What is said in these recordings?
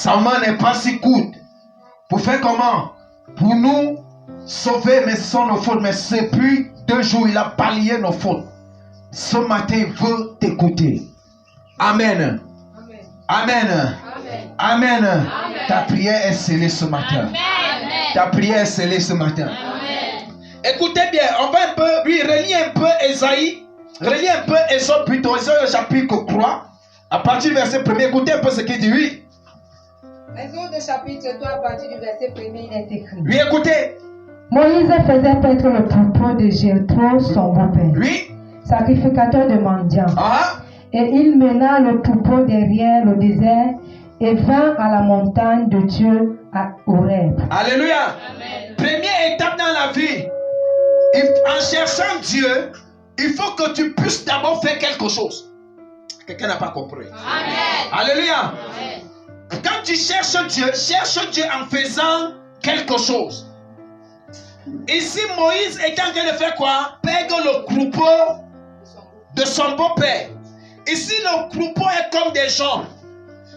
Sa main n'est pas si courte. Pour faire comment? Pour nous sauver, mais sans nos fautes. Mais depuis 2 jours, il a balayé nos fautes. Ce matin, il veut t'écouter. Amen. Amen. Amen. Amen. Amen. Ta prière est scellée ce matin. Amen. Ta prière est scellée ce matin. Amen. Écoutez bien, on va un peu, oui, relis un peu Esaïe. Relis un peu Ésope plutôt. Ésope au chapitre 3. À partir du verset 1er, écoutez un peu ce qu'il dit. Oui. Exode chapitre 3, à partir du verset 1er, il est écrit. Oui, écoutez. Moïse faisait paître le troupeau de Jéthro, son beau-père. Oui. Sacrificateur de mendiants. Ah. Et il mena le troupeau derrière le désert et vint à la montagne de Dieu à Horeb. Alléluia. Amen. Première étape dans la vie, en cherchant Dieu, il faut que tu puisses d'abord faire quelque chose. Quelqu'un n'a pas compris. Amen. Alléluia. Amen. Quand tu cherches Dieu en faisant quelque chose. Ici, Moïse est en train de faire quoi? Perdre le troupeau de son beau-père. Ici, le troupeau est comme des gens.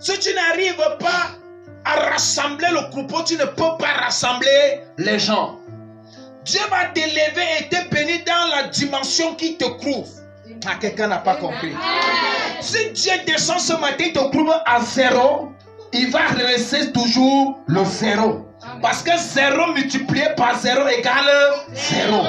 Si tu n'arrives pas à rassembler le troupeau, tu ne peux pas rassembler les gens. Dieu va t'élever et te bénir dans la dimension qui te trouve. Ah, quelqu'un n'a pas compris. Si Dieu descend ce matin, te trouve à 0, il va rester toujours le 0. Parce que 0 multiplié par 0 égale 0.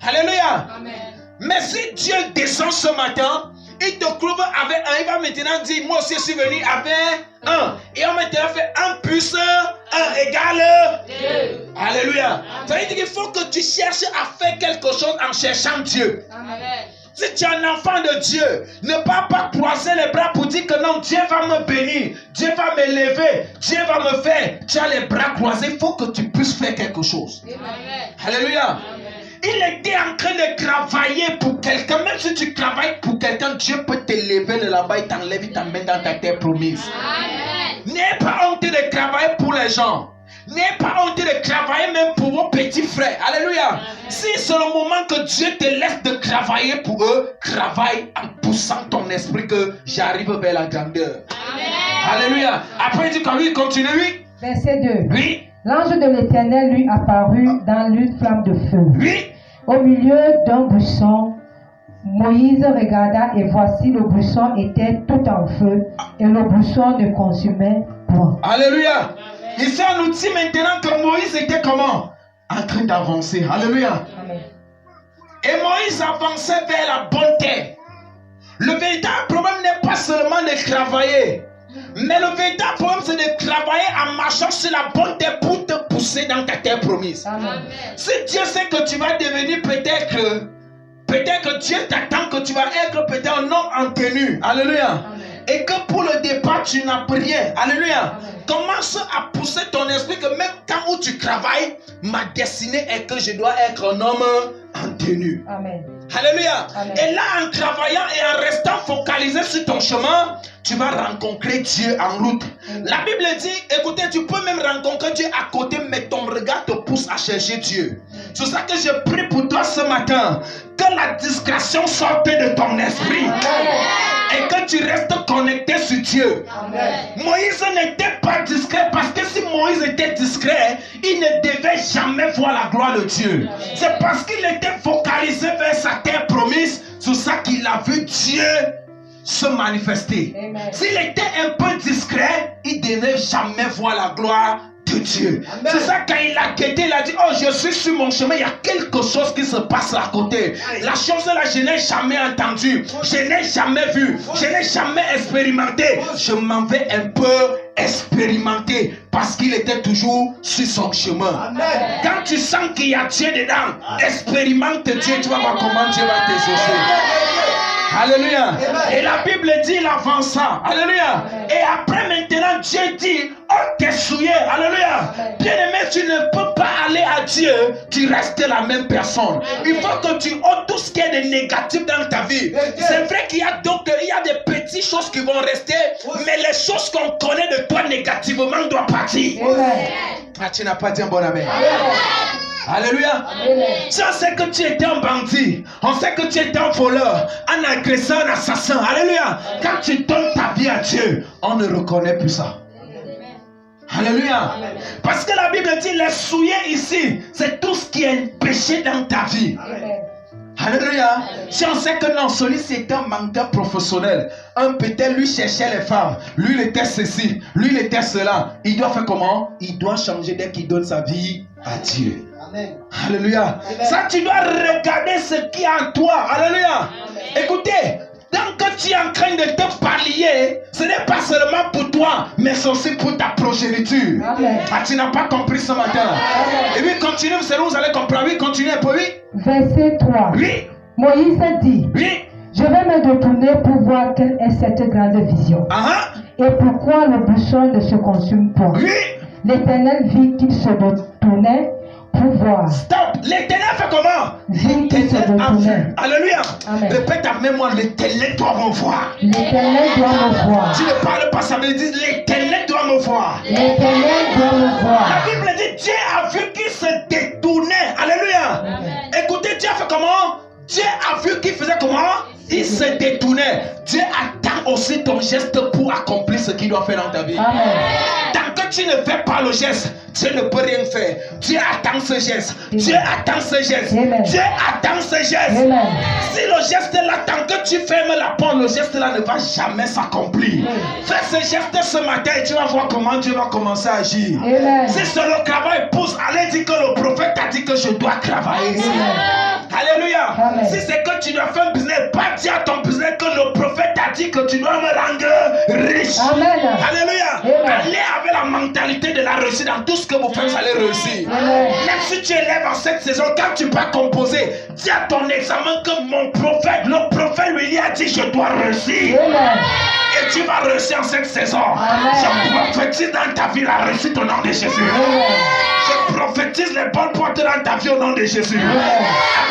Alléluia. Amen. Mais si Dieu descend ce matin, il te trouve avec 1. Il va maintenant dire, moi aussi je suis venu avec 1. Et on maintenant fait 1 plus 1 égale 2. Alléluia. Ça veut dire qu'il faut que tu cherches à faire quelque chose en cherchant Dieu. Amen. Si tu es un enfant de Dieu, ne pas croiser les bras pour dire que non, Dieu va me bénir, Dieu va m'élever, Dieu va me faire. Tu as les bras croisés, il faut que tu puisses faire quelque chose. Amen. Alléluia. Amen. Il était en train de travailler pour quelqu'un. Même si tu travailles pour quelqu'un, Dieu peut t'élever de là-bas et t'enlève, il t'emmène dans ta terre promise. N'ayez pas honte de travailler pour les gens. N'ayez pas honte de travailler même pour vos petits frères. Alléluia. Amen. Si c'est le moment que Dieu te laisse de travailler pour eux, travaille en poussant ton esprit que j'arrive vers la grandeur. Amen. Alléluia. Après, il dit quand lui continue. Oui. Verset 2. Oui. L'ange de l'Éternel lui apparut dans une flamme de feu. Oui. Au milieu d'un buisson, Moïse regarda et voici le buisson était tout en feu et le buisson ne consumait point. Alléluia. Ici on nous dit maintenant que Moïse était comment? En train d'avancer. Alléluia. Amen. Et Moïse avançait vers la bonne terre. Le véritable problème n'est pas seulement de travailler. Mais le véritable problème, c'est de travailler en marchant sur la bonne terre pour te pousser dans ta terre promise. Amen. Si Dieu sait que tu vas devenir peut-être que Dieu t'attend que tu vas être peut-être un homme en tenue. Alléluia. Amen. Et que pour le départ, tu n'as rien. Alléluia. Amen. Commence à pousser ton esprit que même quand où tu travailles, ma destinée est que je dois être un homme en tenue. Amen. Alléluia. Amen. Et là, en travaillant et en restant focalisé sur ton chemin, tu vas rencontrer Dieu en route. Amen. La Bible dit, écoutez, tu peux même rencontrer Dieu à côté, mais ton regard te pousse à chercher Dieu. C'est ça que je prie pour toi ce matin. Que la discrétion sorte de ton esprit. Amen. Et que tu restes connecté sur Dieu. Amen. Moïse n'était pas discret parce que si Moïse était discret, il ne devait jamais voir la gloire de Dieu. Amen. C'est parce qu'il était focalisé vers sa terre promise, c'est ça qu'il a vu Dieu se manifester. S'il était un peu discret, il ne devait jamais voir la gloire de Dieu. Amen. C'est ça quand il a quitté, il a dit, oh je suis sur mon chemin, il y a quelque chose qui se passe à côté. La chose là, je n'ai jamais entendu, je n'ai jamais vu, je n'ai jamais expérimenté. Je m'en vais un peu expérimenter parce qu'il était toujours sur son chemin. Amen. Quand tu sens qu'il y a Dieu dedans, expérimente Dieu, tu vas voir comment Dieu va t'exaucer. Alléluia. Et la Bible dit, il avança. Alléluia. Et après maintenant, Dieu dit, oh t'es souillé. Alléluia. Bien aimé, tu ne peux pas aller à Dieu, tu restes la même personne. Il faut que tu ôtes tout ce qui est de négatif dans ta vie. C'est vrai qu'il y a donc des petites choses qui vont rester, mais les choses qu'on connaît de toi négativement doivent partir. Ah, tu n'as pas dit un bon amen. Alléluia. On sait que tu étais un bandit. On sait que tu étais un voleur, un agresseur, un assassin. Alléluia. Quand tu donnes ta vie à Dieu, on ne reconnaît plus ça. Alléluia. Parce que la Bible dit les souillés ici, c'est tout ce qui est péché dans ta vie. Alléluia. Si on sait que non, celui-ci était un menteur professionnel, un peut-être lui cherchait les femmes, lui il était ceci, lui il était cela, il doit faire comment? Il doit changer dès qu'il donne sa vie à Dieu. Amen. Alléluia. Amen. Ça, tu dois regarder ce qui est en toi. Alléluia. Amen. Écoutez, tant que tu es en train de te pallier, ce n'est pas seulement pour toi, mais c'est aussi pour ta progéniture. Amen. Ah, tu n'as pas compris ce matin. Amen. Et puis continue, c'est là où vous allez comprendre. Oui, continue un peu, oui. Verset 3. Oui. Moïse dit, oui. Je vais me détourner pour voir quelle est cette grande vision. Et pourquoi le buisson ne se consume pas. Oui. L'Éternel vit qu'il se détournait pour voir. Stop. L'Éternel fait comment? L'Éternel. Alléluia. Amen. Répète avec moi, l'Éternel doit me voir. L'Éternel doit me voir. Tu ne parles pas, ça veut dire l'Éternel doit me voir. L'Éternel doit me voir. La Bible dit Dieu a vu qu'il se détournait. Alléluia. Amen. Écoutez, Dieu a fait comment? Dieu a vu qu'il faisait comment? Il se détournait. Dieu attend aussi ton geste pour accomplir ce qu'il doit faire dans ta vie. Amen. Tant que tu ne fais pas le geste, Dieu ne peut rien faire. Dieu attend ce geste. Amen. Dieu attend ce geste. Amen. Dieu attend ce geste. Amen. Si le geste est là, tant que tu fermes la porte, le geste là ne va jamais s'accomplir. Fais ce geste ce matin et tu vas voir comment Dieu va commencer à agir. Amen. Si sur le travail pousse, allez dire que le prophète a dit que je dois travailler ici. Alléluia. Amen. Si c'est que tu dois faire un business, pas dire à ton business que le prophète a dit que tu dois me rendre riche. Amen. Alléluia. Amen. Allez avec la mentalité de la réussite dans tout ce que vous faites, vous allez réussir. Amen. Même si tu élèves en cette saison, quand tu vas composer, dis à ton examen que mon prophète, le prophète lui a dit je dois réussir. Amen. Et tu vas réussir en cette saison. Amen. Je prophétise dans ta vie la réussite au nom de Jésus. Amen. Je prophétise les bonnes portes dans ta vie au nom de Jésus. Amen.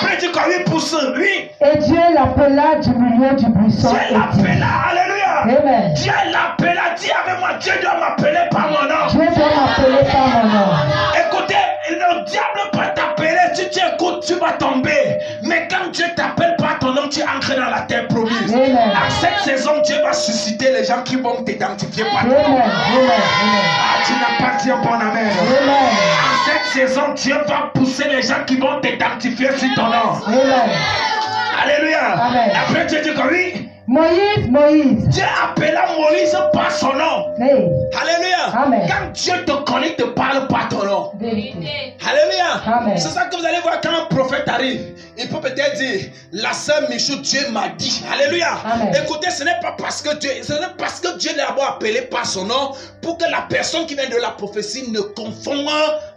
Après tu crois 8%, oui. Et Dieu l'appela du milieu du buisson. Dieu l'appela, alléluia. Amen. Dieu l'appela, dis avec moi, Dieu doit m'appeler par mon nom. Dieu doit m'appeler par mon nom. Écoutez, le diable peut t'appeler, si tu écoutes, tu vas tomber. Mais quand Dieu t'appelle par ton nom, tu entres dans la terre promise. Amen. À cette saison, Dieu va susciter les gens qui vont t'identifier par ton nom. Ah, tu n'as pas dit un bon amen. Amen. À cette saison, Dieu va pousser les gens qui vont t'identifier sur ton nom. Amen. Alléluia. Amen. Après Dieu dit que oui. Moïse, Moïse. Dieu appela Moïse par son nom. Hey. Alléluia. Amen. Quand Dieu te connaît, il te parle par ton nom. Vérité. Alléluia. Amen. C'est ça que vous allez voir quand un prophète arrive. Il peut peut-être dire, la sœur Michou, Dieu m'a dit. Alléluia. Amen. Écoutez, ce n'est pas parce que Dieu l'a d'abord appelé par son nom pour que la personne qui vient de la prophétie ne confonde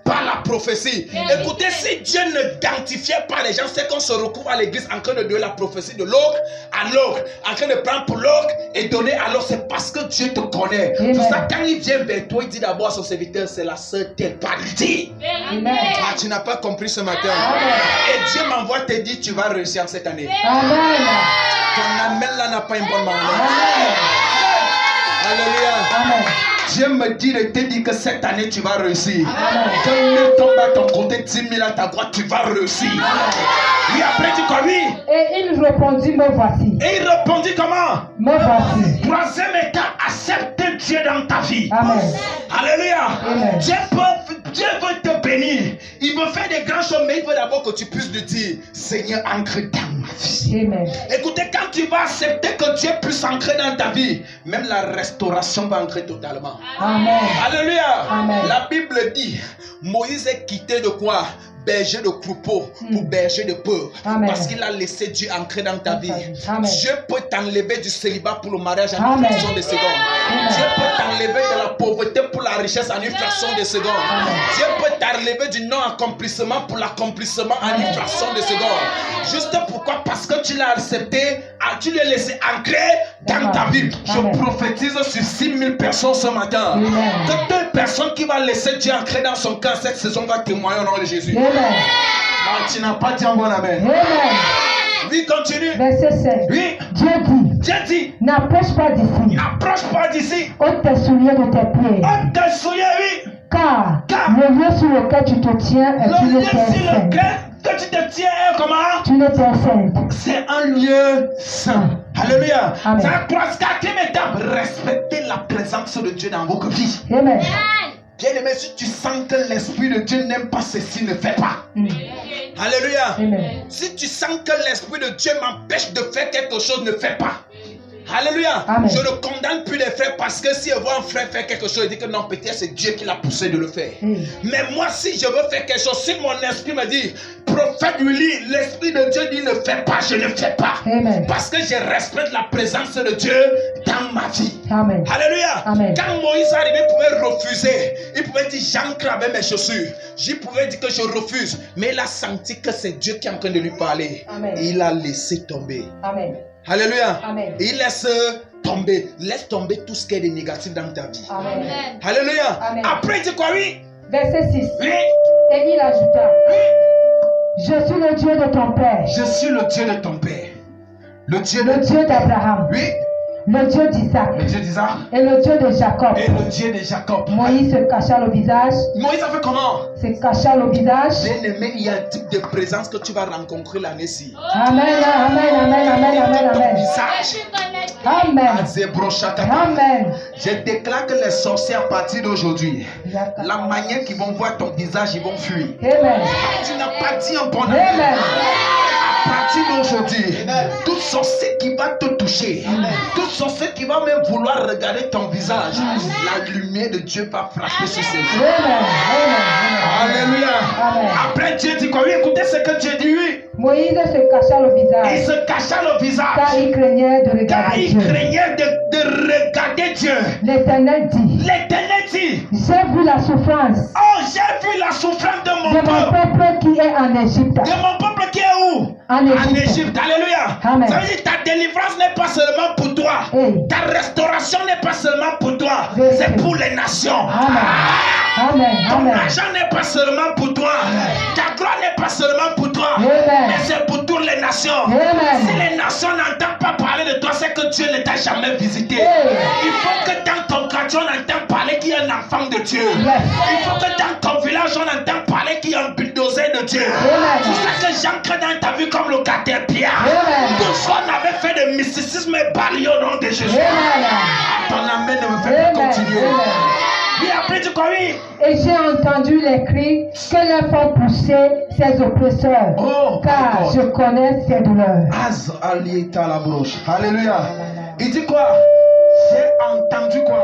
pas la prophétie. Écoutez, si Dieu ne identifiait pas les gens, c'est qu'on se retrouve à l'église en train de donner la prophétie de l'autre à l'autre, en train de prendre pour l'autre et donner à l'autre. C'est parce que Dieu te connaît. C'est pour ça quand il vient vers toi, il dit d'abord à son serviteur, c'est la sœur telle partie. Ah, tu n'as pas compris ce matin. Amen. Et Dieu m'envoie te dire, tu vas réussir cette année. Amen. Ton amen là n'a pas une bonne manière. Alléluia. Amen. Dieu me dit de te dire que cette année tu vas réussir. Quand il tombe à ton côté 10 000 à ta droite, tu vas réussir. Et après tu crois oui. Et il répondit, me voici. Et il répondit comment? Me voici. Troisième état, accepte Dieu dans ta vie. Amen. Alléluia. Amen. Dieu veut te bénir. Il veut faire des grandes choses, mais il veut d'abord que tu puisses lui dire, Seigneur, ancre dans ma vie. Amen. Écoutez, quand tu vas accepter que Dieu puisse ancrer dans ta vie, même la restauration va ancrer totalement. Amen. Alléluia. Amen. La Bible dit, Moïse est quitté de quoi? Berger de troupeau ou berger de peur. Parce qu'il a laissé Dieu ancrer dans ta vie. Amen. Dieu peut t'enlever du célibat pour le mariage en une fraction de seconde. Dieu peut t'enlever de la pauvreté pour la richesse en une fraction de seconde. Dieu peut t'enlever du non-accomplissement pour l'accomplissement en une fraction de seconde. Juste pourquoi? Parce que tu l'as accepté, tu l'as laissé ancrer dans ta vie. Je prophétise sur 6 000 personnes ce matin. Que 2 personnes qui vont laisser Dieu ancrer dans son cœur cette saison va témoigner au nom de Jésus. Ah, tu n'as pas dit un bon amen. Amen. Oui, continue. Verset 5. Oui. Dieu dit, n'approche pas d'ici. N'approche pas d'ici. Ôte tes souliers de tes pieds. Ôte tes souliers, oui. Car le lieu sur lequel tu te tiens est une terre sainte. Que tu te tiens comment? Tu ne t'es sainte. C'est un lieu saint. Alléluia. Amen. C'est la quatrième étape. Respectez la présence de Dieu dans votre vie. Amen. Bien-aimé, si tu sens que l'Esprit de Dieu n'aime pas ceci, ne fais pas. Alléluia. Amen. Si tu sens que l'Esprit de Dieu m'empêche de faire quelque chose, ne fais pas. Alléluia. Amen. Je ne condamne plus les frères parce que si je vois un frère faire quelque chose, il dit que non, peut-être c'est Dieu qui l'a poussé de le faire. Mais moi, si je veux faire quelque chose, si mon esprit me dit, prophète Willy, l'Esprit de Dieu dit ne fais pas, je ne fais pas. Amen. Parce que je respecte la présence de Dieu dans ma vie. Amen. Alléluia. Amen. Quand Moïse arrivait, il pouvait refuser. Il pouvait dire j'ancre avec mes chaussures. Je pouvais dire que je refuse. Mais il a senti que c'est Dieu qui est en train de lui parler. Amen. Et il a laissé tomber. Amen. Alléluia. Amen. Et il laisse tomber. Laisse tomber tout ce qui est de négatif dans ta vie. Amen. Alléluia. Amen. Après, il dit quoi, oui? Verset 6. Oui. Et il ajouta, je suis le Dieu de ton père, Je suis le Dieu de ton père. Le Dieu le Dieu d'Abraham, Oui. le Dieu d'Isaac Le Dieu d'Isaac. et le Dieu de Jacob. Et le Dieu de Jacob. Moïse se cacha le visage, Moïse a fait comment? se cacha le visage. Bien-aimé, il y a un type de présence que tu vas rencontrer l'année-ci. Amen, amen, amen, amen, amen, Ton amen. visage. Amen. Azebroshakata. Amen. Je déclare que les sorciers à partir d'aujourd'hui, la manière qu'ils vont voir ton visage, ils vont fuir. Amen. Tu n'as pas dit un bon Amen. amen. À partir d'aujourd'hui, toute sorcier qui va te toucher, toute sorcier qui va même vouloir regarder ton visage, la lumière de Dieu va frapper sur ses yeux. Amen. Amen. Alléluia. Amen. Après Dieu dit quoi? Oui, écoutez ce que Dieu dit, oui. Moïse se cacha le Il visage se cacha le car visage. il craignait de Car regarder il Dieu. craignait de regarder Dieu. L'Éternel dit, L'Éternel dit, j'ai vu la souffrance oh, j'ai vu la souffrance de de mon mon peuple. peuple qui est en Égypte. De mon peuple qui est où? En Égypte. Égypte. Alléluia. Amen. Ça veut dire que ta délivrance n'est pas seulement pour toi. Hey. Ta restauration n'est pas seulement pour toi. Vérité. C'est pour les nations. Amen. Amen. Ton Amen. argent n'est pas seulement pour toi. Ta gloire n'est pas seulement pour toi. Amen. Mais c'est pour toutes les nations. Amen. Si les nations n'entendent pas parler de toi, c'est que Dieu ne t'a jamais visité. Hey. Il faut que dans ton quartier, on entende parler qu'il y a un enfant de Dieu. Yes. Il faut que dans ton village, on entende parler qu'il y a un bulldozer de Dieu. Amen. C'est ça que j'ancre dans ta vie comme le caterpillar. Amen. Tout ce qu'on avait fait de mysticisme est balayé au nom de Jésus. Amen. Ton amen ne me fait pas Amen. continuer. Amen. Oui, après tu crois, oui. Et j'ai entendu les cris que leur font pousser ses oppresseurs, Oh, car my God. je connais ses douleurs. Az alieta la broche. Alléluia. Il dit quoi? J'ai entendu quoi?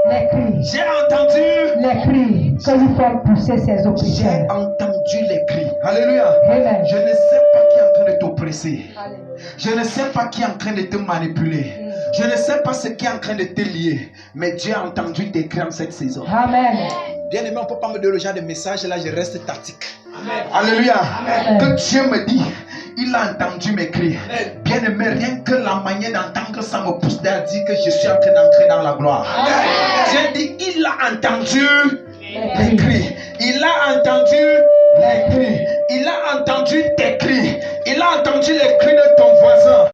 Les cris, J'ai entendu. les cris que lui font pousser ses J'ai oppresseurs. entendu les cris. Alléluia. Amen. Je ne sais pas qui est en train de t'oppresser. Alléluia. Je ne sais pas qui est en train de te manipuler. Je ne sais pas ce qui est en train de te lier. Mais Dieu a entendu tes cris en cette saison. Amen. Bien aimé, on ne peut pas me donner le genre de message là, je reste tactique. Alléluia. Que Dieu me dit, il a entendu mes cris. Bien aimé, rien que la manière d'entendre ça me pousse à dire que je suis en train d'entrer dans la gloire. J'ai dit, il a entendu les cris. Il a entendu les cris. Il a entendu tes cris. Il a entendu les cris de ton